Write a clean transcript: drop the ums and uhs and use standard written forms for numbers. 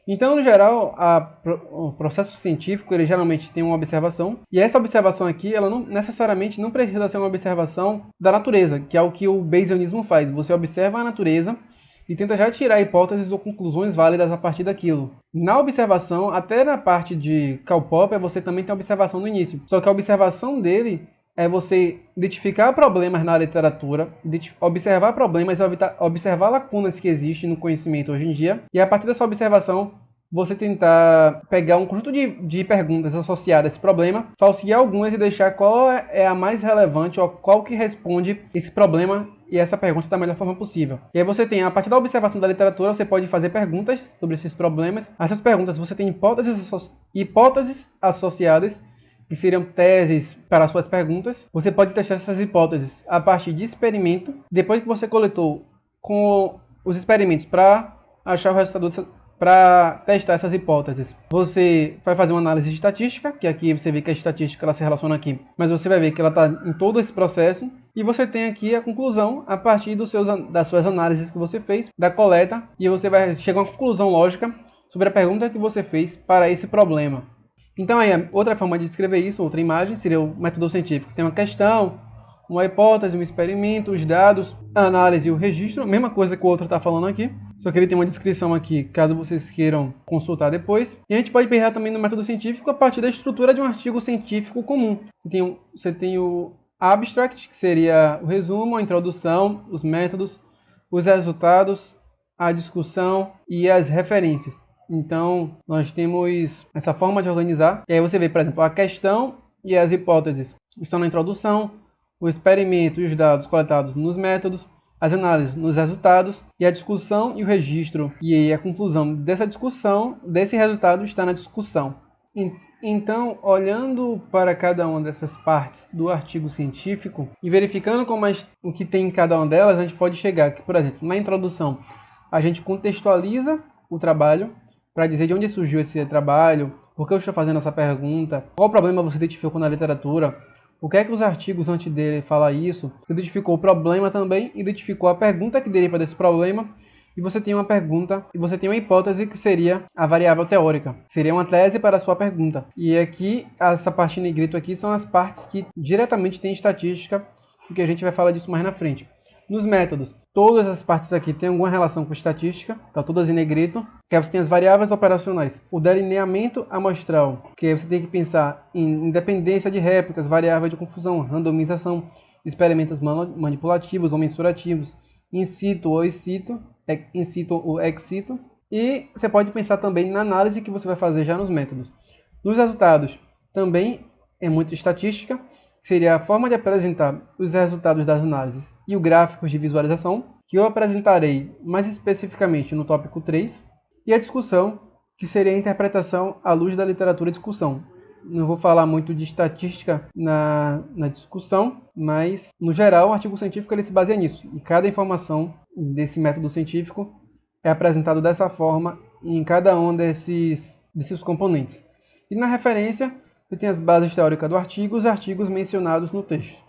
Então, no geral, o processo científico, ele geralmente tem uma observação, e essa observação aqui, ela não necessariamente não precisa ser uma observação da natureza, que é o que o Bayesianismo faz. Você observa a natureza e tenta já tirar hipóteses ou conclusões válidas a partir daquilo. Na observação, até na parte de Karl Popper, você também tem a observação no início. Só que a observação dele é você identificar problemas na literatura, observar problemas, observar lacunas que existem no conhecimento hoje em dia, e a partir dessa observação, você tentar pegar um conjunto de perguntas associadas a esse problema, falsear algumas e deixar qual é a mais relevante ou qual que responde esse problema e essa pergunta da melhor forma possível. E aí você tem, a partir da observação da literatura, você pode fazer perguntas sobre esses problemas. Essas perguntas, você tem hipóteses associadas, que seriam teses para as suas perguntas. Você pode testar essas hipóteses a partir de experimento. Depois que você coletou com os experimentos para achar o resultado, para testar essas hipóteses, você vai fazer uma análise estatística, que aqui você vê que a estatística ela se relaciona aqui, mas você vai ver que ela está em todo esse processo. E você tem aqui a conclusão a partir das suas análises que você fez, da coleta, e você vai chegar a uma conclusão lógica sobre a pergunta que você fez para esse problema. Então, aí, outra forma de descrever isso, outra imagem, seria o método científico. Tem uma questão, uma hipótese, um experimento, os dados, a análise e o registro. Mesma coisa que o outro está falando aqui, só que ele tem uma descrição aqui, caso vocês queiram consultar depois. E a gente pode pegar também no método científico a partir da estrutura de um artigo científico comum. Você tem o abstract, que seria o resumo, a introdução, os métodos, os resultados, a discussão e as referências. Então, nós temos essa forma de organizar. E aí você vê, por exemplo, a questão e as hipóteses estão na introdução, o experimento e os dados coletados nos métodos, as análises nos resultados, e a discussão e o registro. E aí a conclusão dessa discussão, desse resultado, está na discussão. Então, olhando para cada uma dessas partes do artigo científico e verificando o que tem em cada uma delas, a gente pode chegar que, por exemplo, na introdução, a gente contextualiza o trabalho, para dizer de onde surgiu esse trabalho, por que eu estou fazendo essa pergunta, qual problema você identificou na literatura, o que é que os artigos antes dele falam isso, você identificou o problema também, identificou a pergunta que deriva desse problema, e você tem uma pergunta, e você tem uma hipótese que seria a variável teórica, seria uma tese para a sua pergunta. E aqui, essa parte em negrito aqui são as partes que diretamente têm estatística, porque a gente vai falar disso mais na frente. Nos métodos, todas as partes aqui têm alguma relação com estatística, tá todas em negrito. Que você tem as variáveis operacionais. O delineamento amostral, que você tem que pensar em independência de réplicas, variável de confusão, randomização, experimentos manipulativos ou mensurativos, in situ ou ex situ. E você pode pensar também na análise que você vai fazer já nos métodos. Nos resultados, também é muito estatística, que seria a forma de apresentar os resultados das análises e o gráficos de visualização, que eu apresentarei mais especificamente no tópico 3, e a discussão, que seria a interpretação à luz da literatura e discussão. Não vou falar muito de estatística na discussão, mas, no geral, o artigo científico ele se baseia nisso, e cada informação desse método científico é apresentado dessa forma em cada um desses componentes. E na referência, você tem as bases teóricas do artigo e os artigos mencionados no texto.